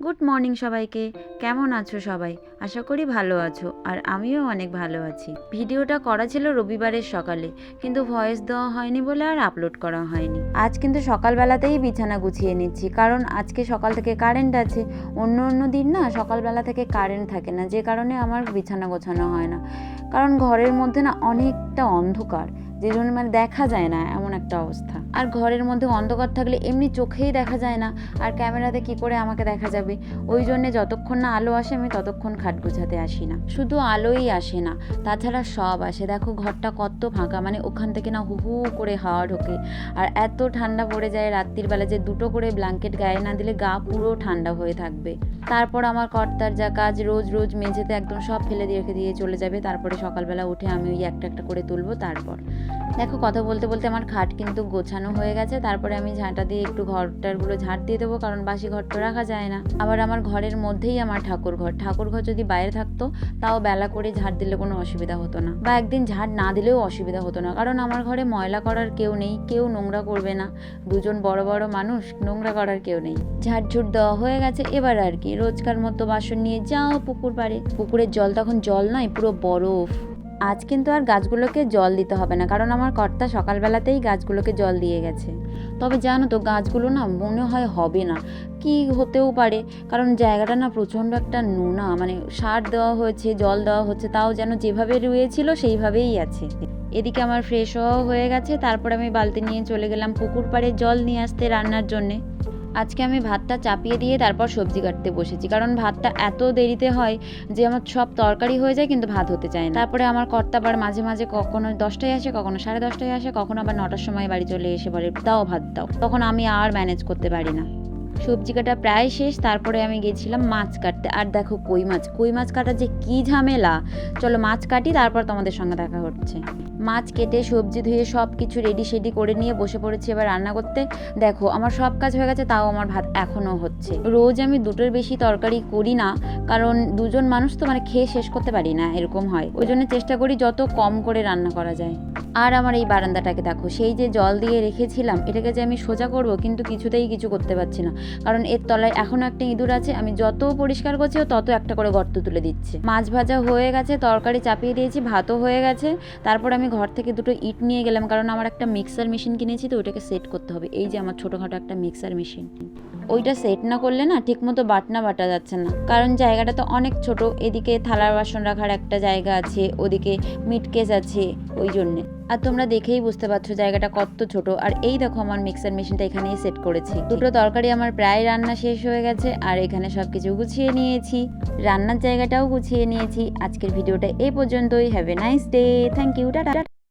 Good morning সবাইকে। কেমন আছো সবাই? আশা করি ভালো আছো, আর আমিও অনেক ভালো আছি। ভিডিওটা করা ছিল রবিবারের সকালে, কিন্তু ভয়েস দেওয়া হয়নি বলে আর আপলোড করা হয়নি। আজ কিন্তু সকালবেলাতেই বিছানা গুছিয়ে নিচ্ছি, কারণ আজকে সকাল থেকে কারেন্ট আছে। অন্য অন্য দিন না সকালবেলা থেকে কারেন্ট থাকে না, যে কারণে আমার বিছানা গোছানো হয় না। কারণ ঘরের মধ্যে না অনেকটা অন্ধকার, যে জন্য মানে দেখা যায় না, এমন একটা অবস্থা। আর ঘরের মধ্যে অন্ধকার থাকলে এমনি চোখেই দেখা যায় না, আর ক্যামেরাতে কি করে আমাকে দেখা যাবে? ওই জন্যে যতক্ষণ না আলো আসে আমি ততক্ষণ খাট গোছাতে আসি না। শুধু আলোই আসে না, তাছাড়া সব আসে। দেখো ঘরটা কত ফাঁকা, মানে ওখান থেকে না হু হু করে হাওয়া ঢোকে। আর এত ঠান্ডা পড়ে যায় রাত্রির বেলা যে দুটো করে ব্ল্যাঙ্কেট গায়ে না দিলে গা পুরো ঠান্ডা হয়ে থাকবে। তারপর আমার কর্তার যা কাজ, রোজ রোজ মেঝেতে একদম সব ফেলে দিয়ে রেখে দিয়ে চলে যাবে। তারপরে সকালবেলা উঠে আমি ওই একটা একটা করে তুলবো। তারপর দেখো কথা বলতে বলতে আমার খাট কিন্তু গোছানো হয়ে গেছে। তারপরে আমি ঝাঁটা দিয়ে একটু ঘরটারগুলো ঝাঁট দিয়ে দেবো, কারণ বাসি ঘর তো রাখা যায় না। আবার আমার ঘরের মধ্যেই আমার ঠাকুর ঘর যদি বাইরে থাকতো তাও বেলা করে ঝাঁট দিলে কোনো অসুবিধা হতো না, বা একদিন ঝাঁট না দিলেও অসুবিধা হতো না, কারণ আমার ঘরে ময়লা করার কেউ নেই, কেউ নোংরা করবে না। দুজন বড় বড় মানুষ, নোংরা করার কেউ নেই। ঝাঁট ঝুট দেওয়া হয়ে গেছে। এবার আর কি রোজকার মতো বাসন নিয়ে যাও পুকুর পাড়ে। পুকুরের জল তখন জল নয়, পুরো বরফ। আজ কিন্তু আর গাছগুলোকে জল দিতে হবে না, কারণ আমার কর্তা সকালবেলাতেই গাছগুলোকে জল দিয়ে গেছে। তবে জানো তো গাছগুলো না মনে হয় হবে না, কি হতেও পারে, কারণ জায়গাটা না প্রচণ্ড একটা নোনা, মানে সার দেওয়া হয়েছে, জল দেওয়া হচ্ছে, তাও যেন যেভাবে রুয়েছিল সেইভাবেই আছে। এদিকে আমার ফ্রেশ হওয়াও হয়ে গেছে। তারপর আমি বালতি নিয়ে চলে গেলাম পুকুর পাড়ে জল নিয়ে আসতে রান্নার জন্যে। আজকে আমি ভাতটা চাপিয়ে দিয়ে তারপর সবজি কাটতে বসেছি, কারণ ভাতটা এত দেরিতে হয় যে আমার সব তরকারি হয়ে যায় কিন্তু ভাত হতে চায় না। তারপরে আমার কর্তা আবার মাঝে মাঝে কখনো 10টায় আসে, কখনো 10:30টায় আসে, কখনো আবার 9টার সময় বাড়ি চলে এসে বলে দাও ভাত দাও। তখন আমি আর ম্যানেজ করতে পারি না। সবজি কাটা প্রায় শেষ। তারপরে আমি গেছিলাম মাছ কাটতে। আর দেখো কই মাছ কাটা যে কি ঝামেলা। চলো মাছ কাটি, তারপর তোমাদের সঙ্গে দেখা হচ্ছে। মাছ কেটে সবজি ধুয়ে সব কিছু রেডি সেডি করে নিয়ে বসে পড়েছি এবার রান্না করতে। দেখো আমার সব কাজ হয়ে গেছে, তাও আমার ভাত এখনও হচ্ছে। রোজ আমি দুটোর বেশি তরকারি করি না, কারণ দুজন মানুষ তো মানে খেয়ে শেষ করতে পারি না, এরকম হয়। ওই জন্য চেষ্টা করি যত কম করে রান্না করা যায়। আর আমার এই বারান্দাটাকে দেখো, সেই যে জল দিয়ে রেখেছিলাম, এটাকে যে আমি সোজা করব কিন্তু কিছুতেই কিছু করতে পারছি না, কারণ এর তলায় এখনও একটা ইঁদুর আছে। আমি যত পরিষ্কার করছি ও তত একটা করে গর্ত তুলে দিচ্ছে। মাছ ভাজা হয়ে গেছে, তরকারি চাপিয়ে দিয়েছি, ভাতও হয়ে গেছে। তারপর আমি ঘর থেকে দুটো ইট নিয়ে গেলাম, কারণ আমার একটা মিক্সার মেশিন কিনেছি, তো ওইটাকে সেট করতে হবে। এই যে আমার ছোটোখাটো একটা মিক্সার মেশিন, ওইটা সেট না করলে না ঠিকমতো বাটনা বাটা যাচ্ছে না, কারণ জায়গাটা তো অনেক ছোট। এদিকে থালার বাসন রাখার একটা জায়গা আছে, ওদিকে মিট কেস আছে, ওই জন্যে। আর তোমরা দেখেই বুঝতে পারছো জায়গাটা কত ছোট। আর এই দেখো আমার মিক্সার মেশিনটা এখানেই সেট করেছি। দুটো তরকারি আমার প্রায় রান্না শেষ হয়ে গেছে, আর এখানে সব কিছু গুছিয়ে নিয়েছি, রান্নার জায়গাটাও গুছিয়ে নিয়েছি। আজকের ভিডিওটা এই পর্যন্তই। Have a nice day. Thank you, tata.